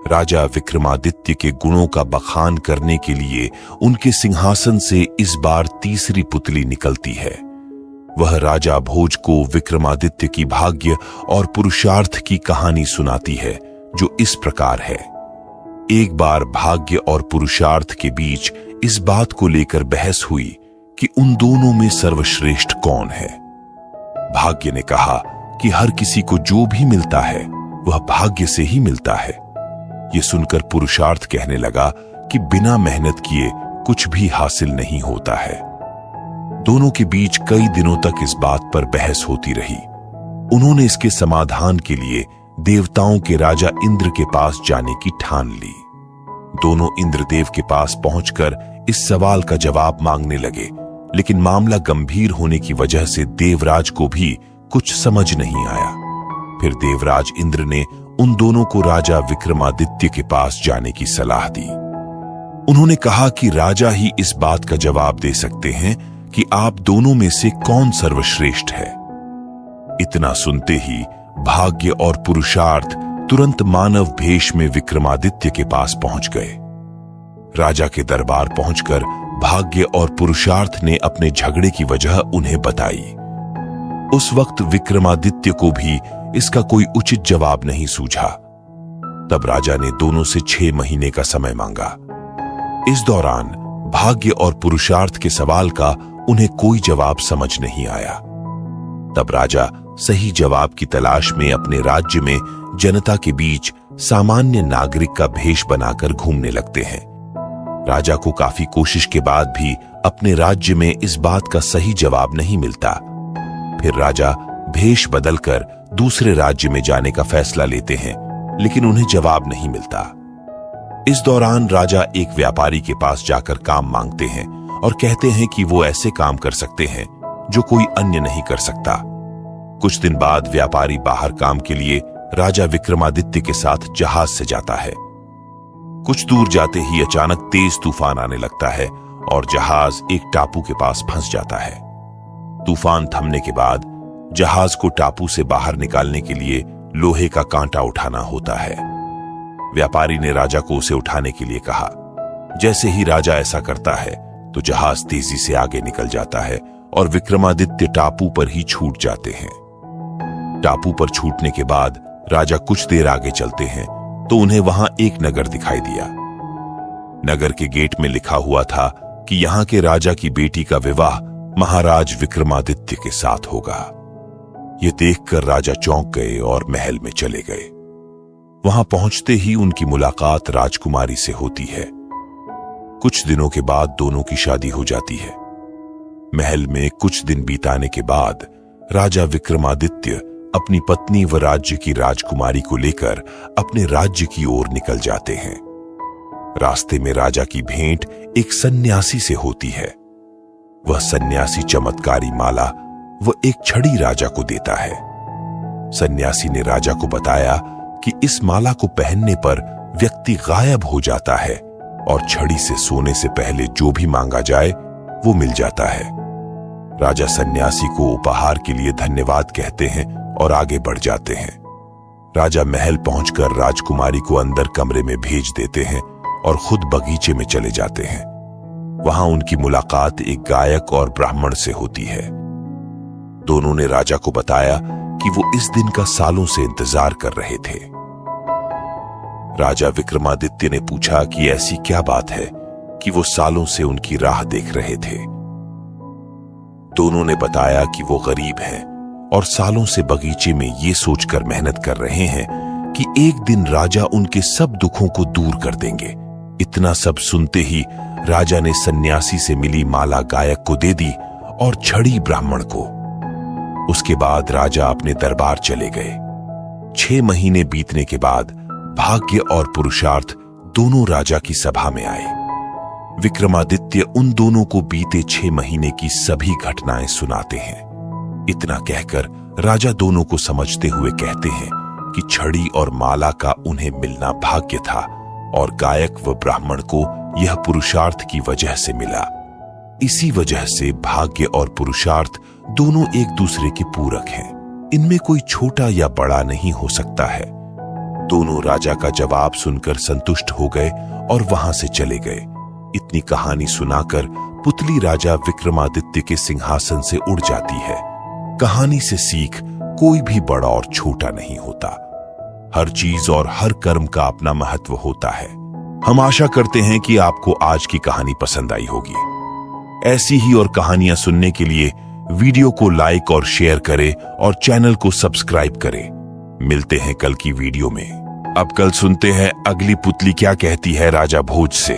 राजा विक्रमादित्य के गुणों का बखान करने के लिए उनके सिंहासन से इस बार तीसरी पुतली निकलती है। वह राजा भोज को विक्रमादित्य की भाग्य और पुरुषार्थ की कहानी सुनाती है, जो इस प्रकार है। एक बार भाग्य और पुरुषार्थ के बीच इस बात को लेकर बहस हुई कि उन दोनों में सर्वश्रेष्ठ कौन है। भाग्य ने कहा कि हर किसी को जो भी मिलता है वह भाग्य से ही मिलता है। यह सुनकर पुरुषार्थ कहने लगा कि बिना मेहनत किए कुछ भी हासिल नहीं होता है। दोनों के बीच कई दिनों तक इस बात पर बहस होती रही। उन्होंने इसके समाधान के लिए देवताओं के राजा इंद्र के पास जाने की ठान ली। दोनों इंद्रदेव के पास पहुंचकर इस सवाल का जवाब मांगने लगे, लेकिन मामला गंभीर होने की वजह से देवराज को भी कुछ समझ नहीं आया। फिर देवराज इंद्र ने उन दोनों को राजा विक्रमादित्य के पास जाने की सलाह दी। उन्होंने कहा कि राजा ही इस बात का जवाब दे सकते हैं कि आप दोनों में से कौन सर्वश्रेष्ठ है। इतना सुनते ही भाग्य और पुरुषार्थ तुरंत मानव भेष में विक्रमादित्य के पास पहुंच गए। राजा के दरबार पहुंचकर भाग्य और पुरुषार्थ ने अपने झगड़े की वजह उन्हें बताई। उस वक्त विक्रमादित्य को भी इसका कोई उचित जवाब नहीं सूझा। तब राजा ने दोनों से 6 महीने का समय मांगा। इस दौरान भाग्य और पुरुषार्थ के सवाल का उन्हें कोई जवाब समझ नहीं आया। तब राजा सही जवाब की तलाश में अपने राज्य में जनता के बीच सामान्य नागरिक का भेष बनाकर घूमने लगते हैं। राजा को काफी कोशिश के बाद भी अपने राज्य में इस बात का सही जवाब नहीं मिलता। फिर राजा भेष बदलकर दूसरे राज्य में जाने का फैसला लेते हैं, लेकिन उन्हें जवाब नहीं मिलता। इस दौरान राजा एक व्यापारी के पास जाकर काम मांगते हैं और कहते हैं कि वो ऐसे काम कर सकते हैं जो कोई अन्य नहीं कर सकता। कुछ दिन बाद व्यापारी बाहर काम के लिए राजा विक्रमादित्य के साथ जहाज से जाता है। कुछ दूर जाते ही अचानक तेज तूफान आने लगता है और जहाज एक टापू के पास फंस जाता है। तूफान थमने के बाद जहाज को टापू से बाहर निकालने के लिए लोहे का कांटा उठाना होता है। व्यापारी ने राजा को उसे उठाने के लिए कहा। जैसे ही राजा ऐसा करता है तो जहाज तेजी से आगे निकल जाता है और विक्रमादित्य टापू पर ही छूट जाते हैं। टापू पर छूटने के बाद राजा कुछ देर आगे चलते हैं तो उन्हें वहां एक नगर दिखाई दिया। नगर के गेट में लिखा हुआ था कि यहां के राजा की बेटी का विवाह महाराज विक्रमादित्य के साथ होगा। यह देखकर राजा चौंक गए और महल में चले गए। वहां पहुंचते ही उनकी मुलाकात राजकुमारी से होती है। कुछ दिनों के बाद दोनों की शादी हो जाती है। महल में कुछ दिन बीताने के बाद राजा विक्रमादित्य अपनी पत्नी व राज्य की राजकुमारी को लेकर अपने राज्य की ओर निकल जाते हैं। रास्ते में राजा की भेंट एक सन्यासी से होती है। वह सन्यासी चमत्कारी माला व एक छड़ी राजा को देता है। सन्यासी ने राजा को बताया कि इस माला को पहनने पर व्यक्ति गायब हो जाता है और छड़ी से सोने से पहले जो भी मांगा जाए वो मिल जाता है। राजा सन्यासी को उपहार के लिए धन्यवाद कहते हैं और आगे बढ़ जाते हैं। राजा महल पहुंचकर राजकुमारी को अंदर कमरे में भेज देते हैं और खुद बगीचे में चले जाते हैं। वहां उनकी मुलाकात एक गायक और ब्राह्मण से होती है। दोनों ने राजा को बताया कि वो इस दिन का सालों से इंतजार कर रहे थे। राजा विक्रमादित्य ने पूछा कि ऐसी क्या बात है कि वो सालों से उनकी राह देख रहे थे। दोनों ने बताया कि वो गरीब हैं और सालों से बगीचे में ये सोचकर मेहनत कर रहे हैं कि एक दिन राजा उनके सब दुखों को दूर कर देंगे। इतना सब सुनते ही राजा ने सन्यासी से मिली माला गायक को दे दी और छड़ी ब्राह्मण को। उसके बाद राजा अपने दरबार चले गए। 6 महीने बीतने के बाद भाग्य और पुरुषार्थ दोनों राजा की सभा में आए। विक्रमादित्य उन दोनों को बीते 6 महीने की सभी घटनाएं सुनाते हैं। इतना कहकर राजा दोनों को समझते हुए कहते हैं कि छड़ी और माला का उन्हें मिलना भाग्य था और गायक व ब्राह्मण को यह पुरुषार्थ की वजह से मिला। इसी वजह से भाग्य और पुरुषार्थ दोनों एक दूसरे के पूरक हैं। इनमें कोई छोटा या बड़ा नहीं हो सकता है। दोनों राजा का जवाब सुनकर संतुष्ट हो गए और वहां से चले गए। इतनी कहानी सुनाकर पुतली राजा विक्रमादित्य के सिंहासन से उड़ जाती है। कहानी से सीख कोई भी बड़ा और छोटा नहीं होता। हर चीज और हर कर्म का अपना महत्व होता है। हम आशा करते हैं कि आपको आज की कहानी पसंद आई होगी। ऐसी ही और कहानियां सुनने के लिए वीडियो को लाइक और शेयर करें और चैनल को सब्सक्राइब करें। मिलते हैं कल की वीडियो में। अब कल सुनते हैं अगली पुतली क्या कहती है राजा भोज से।